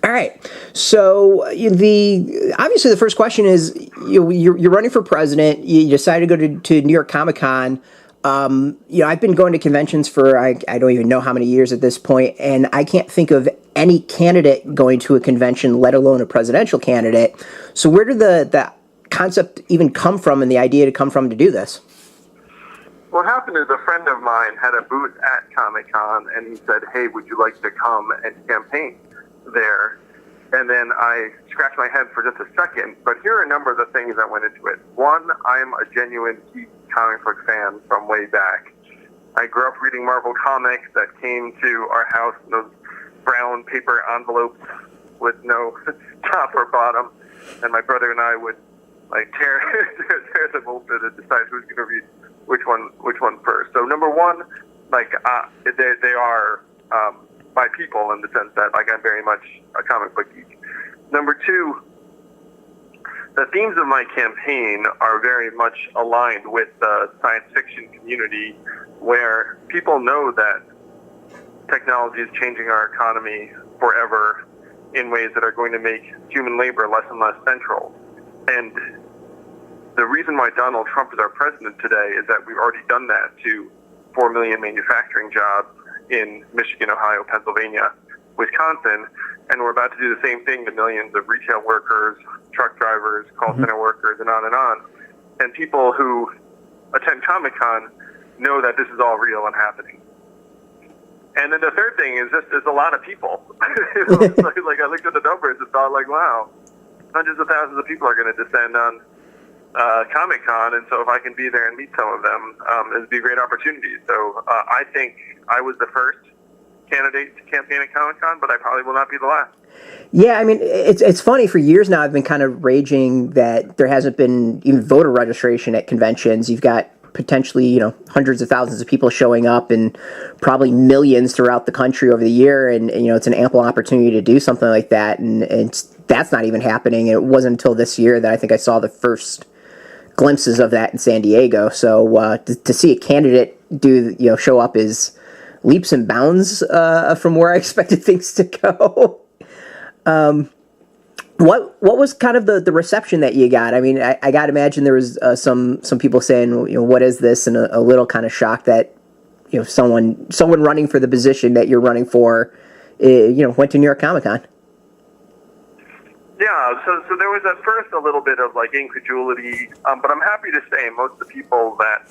All right. So obviously the first question is you're running for president. You decided to go to New York Comic Con. I've been going to conventions for I don't even know how many years at this point, and I can't think of any candidate going to a convention, let alone a presidential candidate. So where did the concept even come from, and the idea to come from to do this? What happened is a friend of mine had a booth at Comic Con, and he said, "Hey, would you like to come and campaign there?" And then I scratched my head for just a second, but here are a number of the things that went into it. One, I'm a genuine geek comic book fan from way back. I grew up reading Marvel comics that came to our house in those brown paper envelopes with no top or bottom, and my brother and I would tear them open and decide who's going to read which one first. So number one, they are my people in the sense that I'm very much a comic book geek. Number two, the themes of my campaign are very much aligned with the science fiction community, where people know that technology is changing our economy forever in ways that are going to make human labor less and less central. And the reason why Donald Trump is our president today is that we've already done that to 4 million manufacturing jobs in Michigan, Ohio, Pennsylvania, Wisconsin, and we're about to do the same thing to millions of retail workers, truck drivers, call center workers, and on and on. And people who attend Comic-Con know that this is all real and happening. And then the third thing is just there's a lot of people. I looked at the numbers and thought, wow, hundreds of thousands of people are going to descend on Comic-Con, and so if I can be there and meet some of them, it'd be a great opportunity. So I think I was the first candidate to campaign at Comic-Con, but I probably will not be the last. Yeah, I mean, it's funny. For years now, I've been kind of raging that there hasn't been even voter registration at conventions. You've got potentially, hundreds of thousands of people showing up and probably millions throughout the country over the year, and it's an ample opportunity to do something like that, and that's not even happening. And it wasn't until this year that I think I saw the first glimpses of that in San Diego. So to see a candidate show up is leaps and bounds from where I expected things to go. What was kind of the reception that you got? I mean, I got to imagine there was some people saying, what is this, and a little kind of shocked that someone running for the position that you're running for, went to New York Comic Con. Yeah, so there was at first a little bit of incredulity, but I'm happy to say most of the people that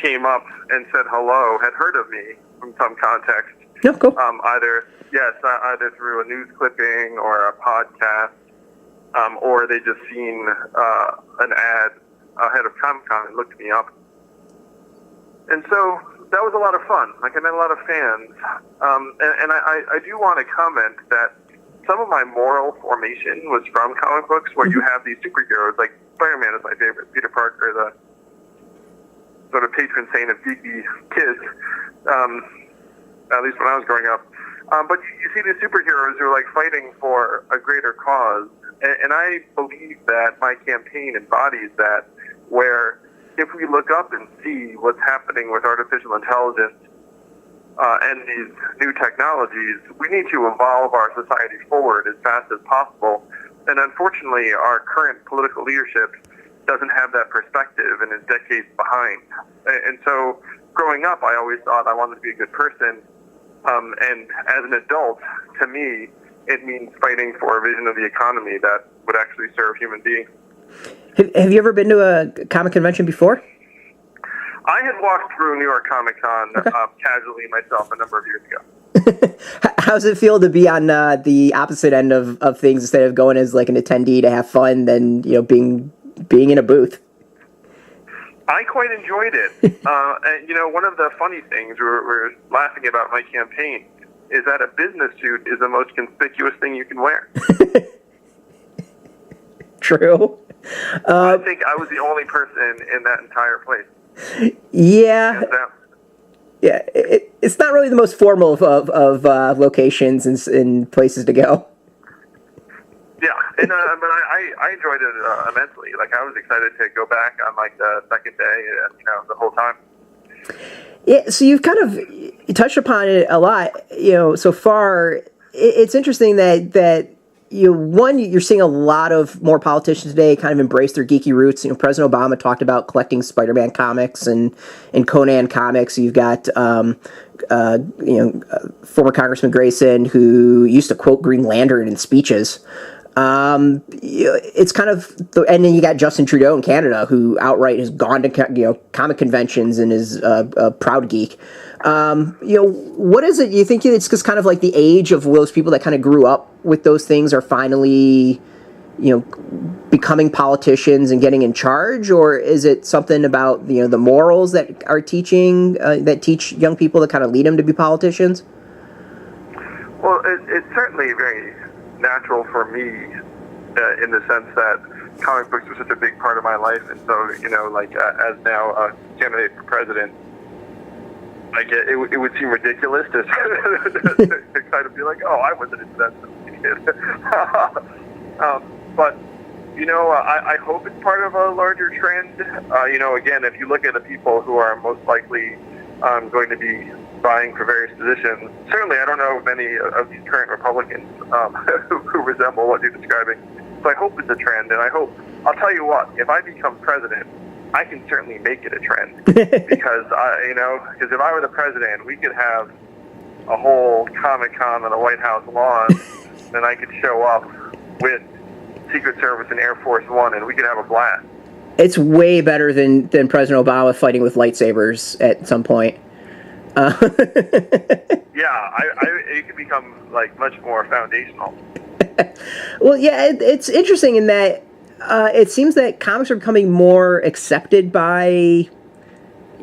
came up and said hello had heard of me from some context. Yeah, cool. Either through a news clipping or a podcast, or they just seen an ad ahead of Comic-Con and looked me up. And so that was a lot of fun. I met a lot of fans. And I do want to comment that some of my moral formation was from comic books, where you have these superheroes, like Spider-Man is my favorite, Peter Parker, the sort of patron saint of geeky kids, at least when I was growing up. But you see these superheroes who are fighting for a greater cause, and I believe that my campaign embodies that, where if we look up and see what's happening with artificial intelligence and these new technologies, we need to evolve our society forward as fast as possible. And unfortunately, our current political leadership doesn't have that perspective and is decades behind. And so growing up, I always thought I wanted to be a good person. And as an adult, to me, it means fighting for a vision of the economy that would actually serve human beings. Have you ever been to a comic convention before? I had walked through New York Comic Con casually myself a number of years ago. How does it feel to be on the opposite end of things, instead of going as an attendee to have fun, than being in a booth? I quite enjoyed it. And one of the funny things we're laughing about my campaign is that a business suit is the most conspicuous thing you can wear. True. I think I was the only person in that entire place. Yeah. Yeah, it's not really the most formal of locations and places to go. Yeah, and but I enjoyed it immensely. I was excited to go back on the second day, the whole time. Yeah, so you've kind of touched upon it a lot, so far. it's interesting that you're seeing a lot of more politicians today kind of embrace their geeky roots. President Obama talked about collecting Spider-Man comics and Conan comics. You've got former Congressman Grayson, who used to quote Green Lantern in speeches. It's kind of, and then you got Justin Trudeau in Canada, who outright has gone to comic conventions and is a proud geek. What is it? You think it's just kind of like the age of those people that kind of grew up with those things are finally, becoming politicians and getting in charge, or is it something about the morals that are that teach young people to kind of lead them to be politicians? Well, it's certainly very natural for me in the sense that comic books were such a big part of my life, and so as now a candidate for president, like it would seem ridiculous to kind of be like, oh, I wasn't into that kid. But I hope it's part of a larger trend. Again, if you look at the people who are most likely going to be vying for various positions, certainly I don't know many of these current Republicans who resemble what you're describing. So I hope it's a trend, and I'll tell you what, if I become president, I can certainly make it a trend because because if I were the president, we could have a whole Comic-Con on the White House lawn, and I could show up with Secret Service and Air Force One, and we could have a blast. It's way better than President Obama fighting with lightsabers at some point. Yeah, it could become much more foundational. Well, yeah, it's interesting in that it seems that comics are becoming more accepted by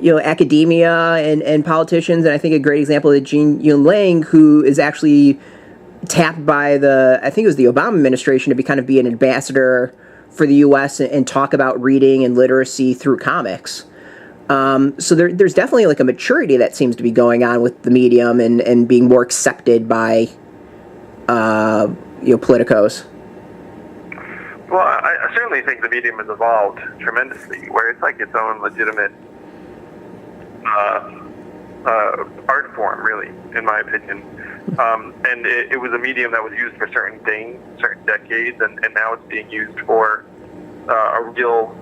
academia and politicians, and I think a great example is Gene Yun Lang, who is actually tapped by I think it was the Obama administration to be an ambassador for the U.S. and talk about reading and literacy through comics. So there's definitely a maturity that seems to be going on with the medium and being more accepted by politicos. Well, I certainly think the medium has evolved tremendously, where it's its own legitimate art form, really, in my opinion. And it was a medium that was used for certain things, certain decades, and now it's being used for a real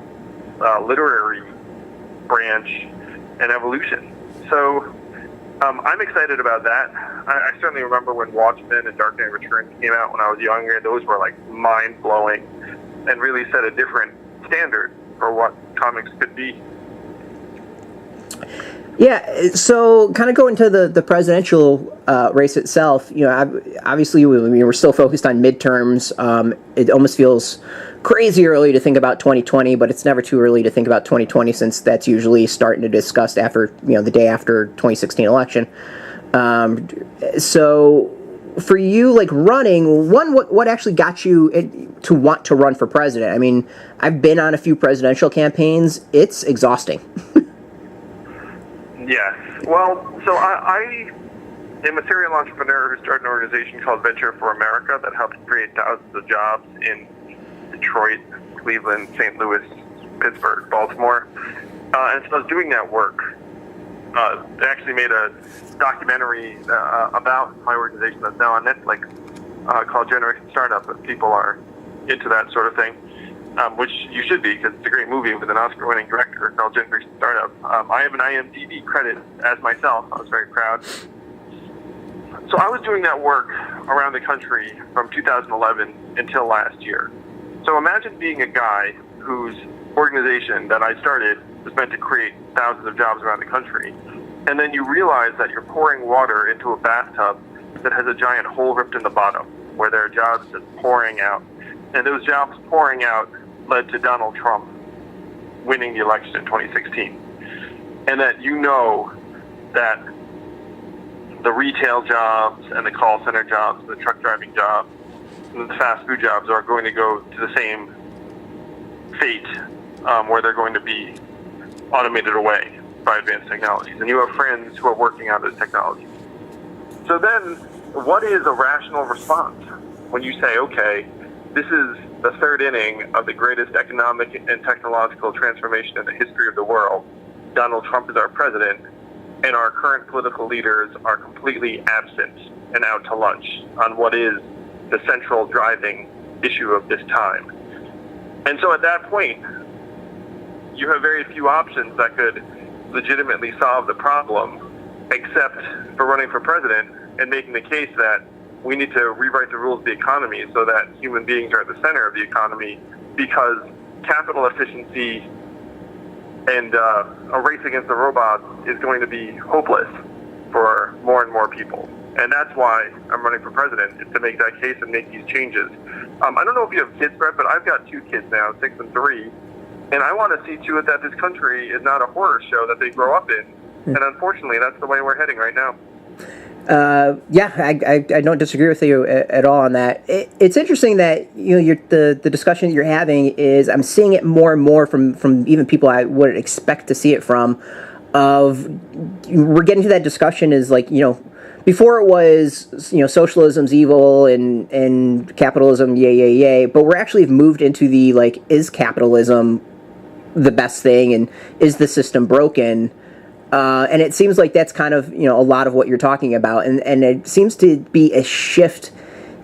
literary branch and evolution. So I'm excited about that. I certainly remember when Watchmen and Dark Knight Returns came out when I was younger. Those were mind-blowing and really set a different standard for what comics could be. Yeah, so kind of going to the presidential race itself, obviously we're still focused on midterms. It almost feels crazy early to think about 2020, but it's never too early to think about 2020 since that's usually starting to discuss after, the day after 2016 election. So for you, running, what actually got you to want to run for president? I mean, I've been on a few presidential campaigns. It's exhausting. Yes. Well, so I am a serial entrepreneur who started an organization called Venture for America that helps create thousands of jobs in Detroit, Cleveland, St. Louis, Pittsburgh, Baltimore. And so I was doing that work. I actually made a documentary about my organization that's now on Netflix called Generation Startup, if people are into that sort of thing. Which you should be, because it's a great movie with an Oscar-winning director called Generation Startup. I have an IMDb credit as myself. I was very proud. So I was doing that work around the country from 2011 until last year. So imagine being a guy whose organization that I started was meant to create thousands of jobs around the country, and then you realize that you're pouring water into a bathtub that has a giant hole ripped in the bottom, where there are jobs just pouring out. And those jobs pouring out led to Donald Trump winning the election in 2016. And that that the retail jobs and the call center jobs, the truck driving jobs, and the fast food jobs are going to go to the same fate, where they're going to be automated away by advanced technologies. And you have friends who are working on those technologies. So then, what is a rational response when you say, okay, this is the third inning of the greatest economic and technological transformation in the history of the world. Donald Trump is our president, and our current political leaders are completely absent and out to lunch on what is the central driving issue of this time. And so at that point, you have very few options that could legitimately solve the problem, except for running for president and making the case that we need to rewrite the rules of the economy so that human beings are at the center of the economy, because capital efficiency and a race against the robots is going to be hopeless for more and more people. And that's why I'm running for president, is to make that case and make these changes. I don't know if you have kids, Brett, but I've got 2 kids now, 6 and 3, and I want to see to it that this country is not a horror show that they grow up in. And unfortunately, that's the way we're heading right now. Yeah, I don't disagree with you at all on that. It's interesting that the discussion that you're having is, I'm seeing it more and more from even people I would expect to see it from. We're getting to that discussion is like, before it was, socialism's evil and capitalism, yay, but we're actually moved into the, like, is capitalism the best thing, and is the system broken? And it seems like that's kind of, a lot of what you're talking about. And it seems to be a shift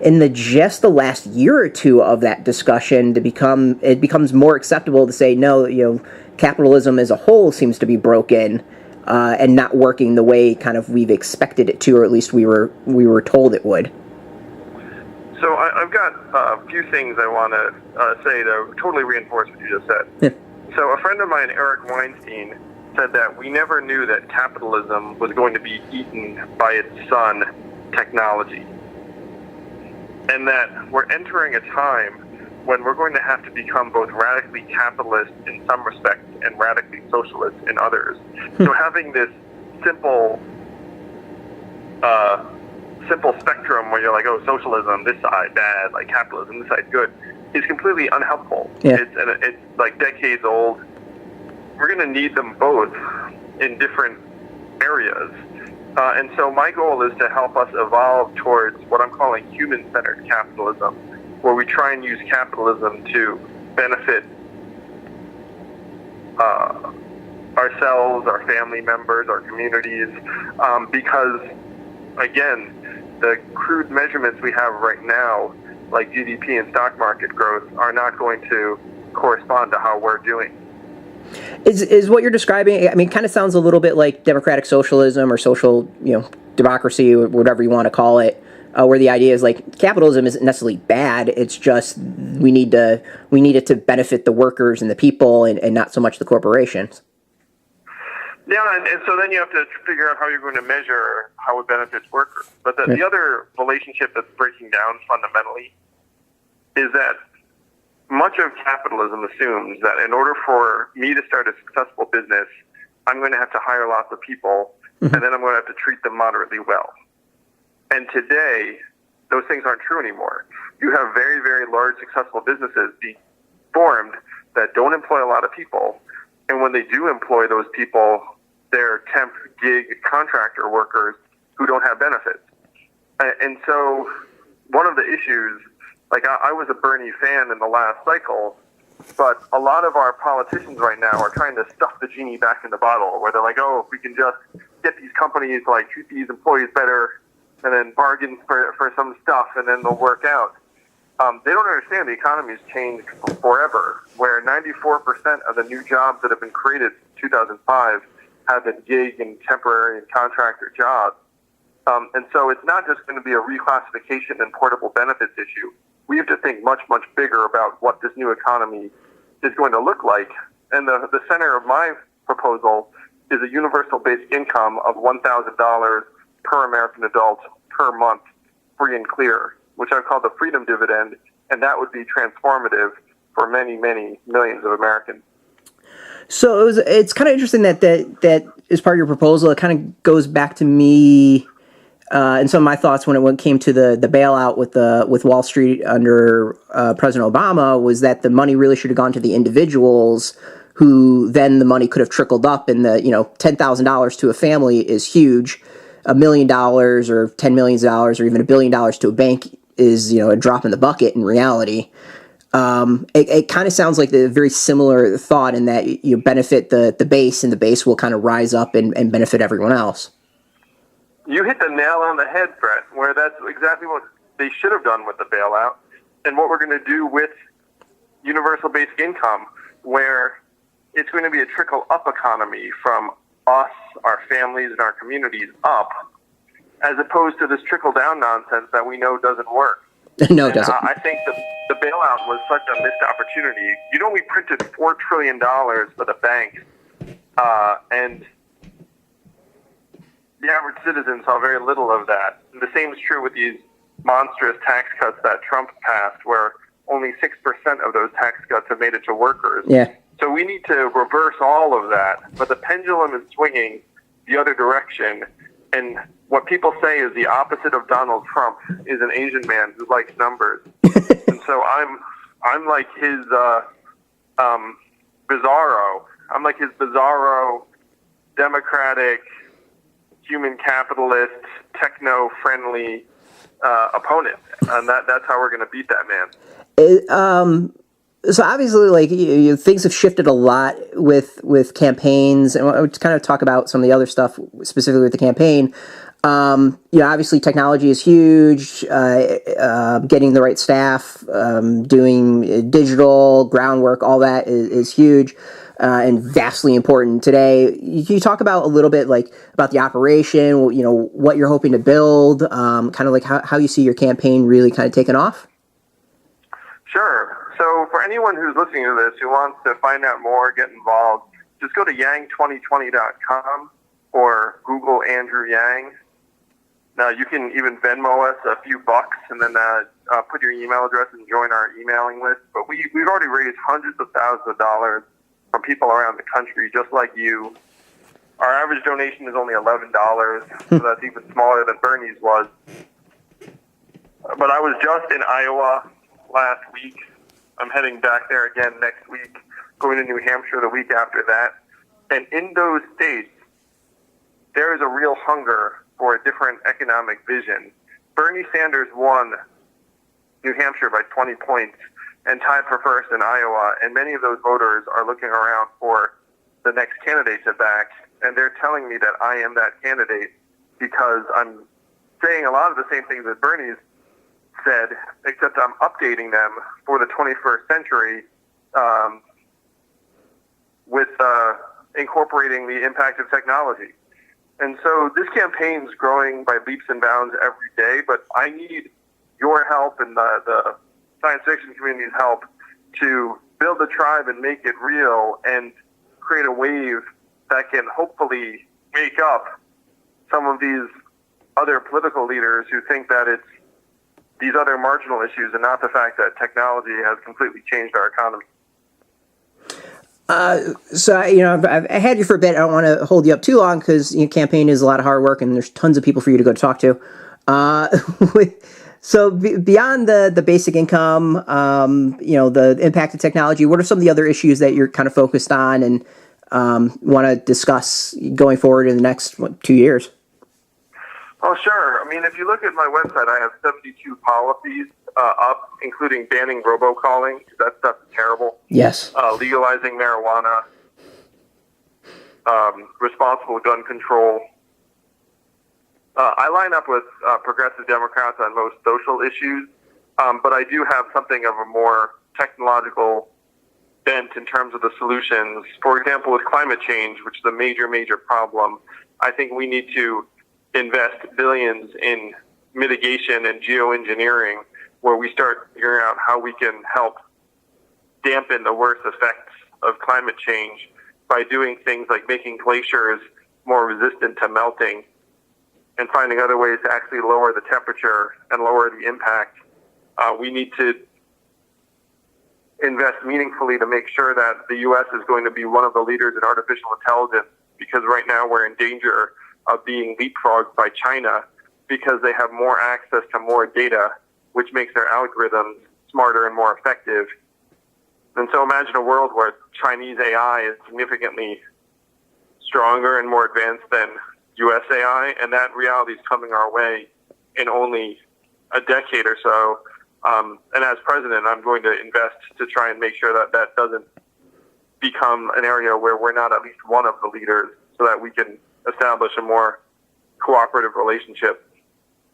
in just the last year or two of that discussion it becomes more acceptable to say, no, capitalism as a whole seems to be broken, and not working the way kind of we've expected it to, or at least we were told it would. So I've got a few things I want to say to totally reinforce what you just said. Yeah. So a friend of mine, Eric Weinstein, said that we never knew that capitalism was going to be eaten by its son, technology. And that we're entering a time when we're going to have to become both radically capitalist in some respects and radically socialist in others. So having this simple spectrum where you're like, oh, socialism, this side bad, like capitalism, this side good, is completely unhelpful. Yeah. It's like decades old. We're going to need them both in different areas. And so my goal is to help us evolve towards what I'm calling human-centered capitalism, where we try and use capitalism to benefit ourselves, our family members, our communities, because, again, the crude measurements we have right now, like GDP and stock market growth, are not going to correspond to how we're doing. Is what you're describing, I mean, kind of sounds a little bit like democratic socialism or social, democracy, or whatever you want to call it, where the idea is like capitalism isn't necessarily bad. It's just we need it to benefit the workers and the people, and not so much the corporations. Yeah, and so then you have to figure out how you're going to measure how it benefits workers. But the other relationship that's breaking down fundamentally is that much of capitalism assumes that in order for me to start a successful business, I'm going to have to hire lots of people, and then I'm going to have to treat them moderately well. And today, those things aren't true anymore. You have very, very large successful businesses being formed that don't employ a lot of people, and when they do employ those people, they're temp, gig, contractor workers who don't have benefits. And so one of the issues, like I was a Bernie fan in the last cycle, but a lot of our politicians right now are trying to stuff the genie back in the bottle, where they're like, oh, if we can just get these companies to like treat these employees better and then bargain for some stuff, and then they'll work out. They don't understand the economy has changed forever, where 94% of the new jobs that have been created in 2005 have been gig and temporary and contractor jobs. And so it's not just going to be a reclassification and portable benefits issue. We have to think much, much bigger about what this new economy is going to look like. And the center of my proposal is a universal basic income of $1,000 per American adult per month, free and clear, which I call the freedom dividend, and that would be transformative for many, many millions of Americans. So it's kind of interesting that is part of your proposal. It kind of goes back to me and some of my thoughts when it came to the bailout with Wall Street under President Obama, was that the money really should have gone to the individuals, who then the money could have trickled up, and the $10,000 to a family is huge. $1 million or $10 million or even $1 billion to a bank is a drop in the bucket in reality. It kind of sounds like a very similar thought, in that you benefit the base, and the base will kind of rise up and benefit everyone else. You hit the nail on the head, Brett, where that's exactly what they should have done with the bailout and what we're going to do with universal basic income, where it's going to be a trickle-up economy from us, our families, and our communities up, as opposed to this trickle-down nonsense that we know doesn't work. No, it doesn't. I think the bailout was such a missed opportunity. We printed $4 trillion for the banks, and the average citizen saw very little of that. And the same is true with these monstrous tax cuts that Trump passed, where only 6% of those tax cuts have made it to workers. Yeah. So we need to reverse all of that. But the pendulum is swinging the other direction. And what people say is the opposite of Donald Trump is an Asian man who likes numbers. And so I'm like his bizarro. I'm like his bizarro, democratic, human capitalist, techno-friendly opponent. And that's how we're going to beat that man. So obviously, like things have shifted a lot with campaigns, and we'll kind of talk about some of the other stuff specifically with the campaign. Obviously, technology is huge. Getting the right staff, doing digital groundwork, all that is huge and vastly important today. Can you talk about a little bit about the operation? What you're hoping to build, kind of like how you see your campaign really kind of taking off. Sure. So for anyone who's listening to this who wants to find out more, get involved, just go to yang2020.com or Google Andrew Yang. Now, you can even Venmo us a few bucks and then put your email address and join our emailing list. But we've already raised hundreds of thousands of dollars from people around the country, just like you. Our average donation is only $11, so that's even smaller than Bernie's was. But I was just in Iowa last week. I'm heading back there again next week, going to New Hampshire the week after that. And in those states, there is a real hunger for a different economic vision. Bernie Sanders won New Hampshire by 20 points and tied for first in Iowa. And many of those voters are looking around for the next candidate to back. And they're telling me that I am that candidate because I'm saying a lot of the same things that Bernie's said, except I'm updating them for the 21st century with incorporating the impact of technology. And so this campaign's growing by leaps and bounds every day, but I need your help and the science fiction community's help to build a tribe and make it real and create a wave that can hopefully make up some of these other political leaders who think that it's these other marginal issues and not the fact that technology has completely changed our economy. So I've had you for a bit. I don't want to hold you up too long because campaign is a lot of hard work and there's tons of people for you to go talk to. So beyond the basic income, the impact of technology, what are some of the other issues that you're kind of focused on and want to discuss going forward in the next 2 years? Oh, sure. I mean, if you look at my website, I have 72 policies up, including banning robocalling. That stuff is terrible. Yes. Legalizing marijuana, responsible gun control. I line up with progressive Democrats on most social issues, but I do have something of a more technological bent in terms of the solutions. For example, with climate change, which is a major, major problem, I think we need to invest billions in mitigation and geoengineering, where we start figuring out how we can help dampen the worst effects of climate change by doing things like making glaciers more resistant to melting and finding other ways to actually lower the temperature and lower the impact. We need to invest meaningfully to make sure that the U.S. is going to be one of the leaders in artificial intelligence, because right now we're in danger of being leapfrogged by China because they have more access to more data, which makes their algorithms smarter and more effective. And so imagine a world where Chinese AI is significantly stronger and more advanced than U.S. AI, and that reality is coming our way in only a decade or so. And as president, I'm going to invest to try and make sure that that doesn't become an area where we're not at least one of the leaders, so that we can establish a more cooperative relationship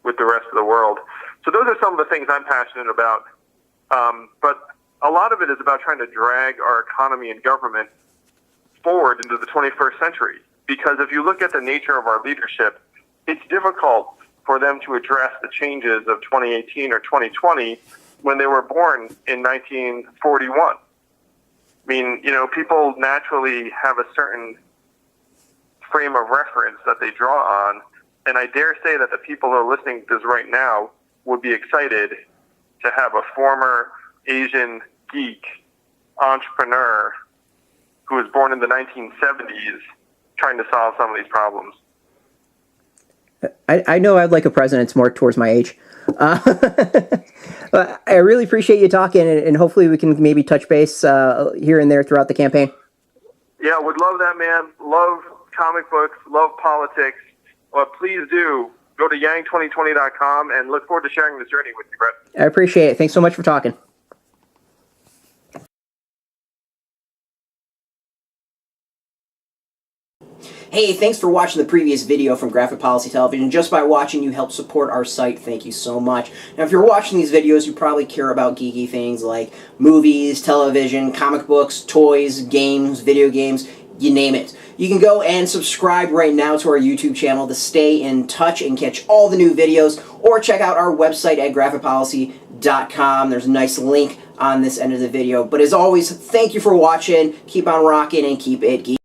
with the rest of the world. So those are some of the things I'm passionate about. But a lot of it is about trying to drag our economy and government forward into the 21st century. Because if you look at the nature of our leadership, it's difficult for them to address the changes of 2018 or 2020 when they were born in 1941. I mean, people naturally have a certain frame of reference that they draw on, and I dare say that the people who are listening to this right now would be excited to have a former Asian geek entrepreneur who was born in the 1970s trying to solve some of these problems. I know I'd like a president that's more towards my age. I really appreciate you talking, and hopefully we can maybe touch base here and there throughout the campaign. Yeah, would love that, man. Love comic books, love politics. Well, please do go to yang2020.com and look forward to sharing this journey with you, Brett. I appreciate it. Thanks so much for talking. Hey, thanks for watching the previous video from Graphic Policy Television. Just by watching, you help support our site. Thank you so much. Now, if you're watching these videos, you probably care about geeky things like movies, television, comic books, toys, games, video games, you name it. You can go and subscribe right now to our YouTube channel to stay in touch and catch all the new videos, or check out our website at graphicpolicy.com. There's a nice link on this end of the video. But as always, thank you for watching. Keep on rocking and keep it geeky.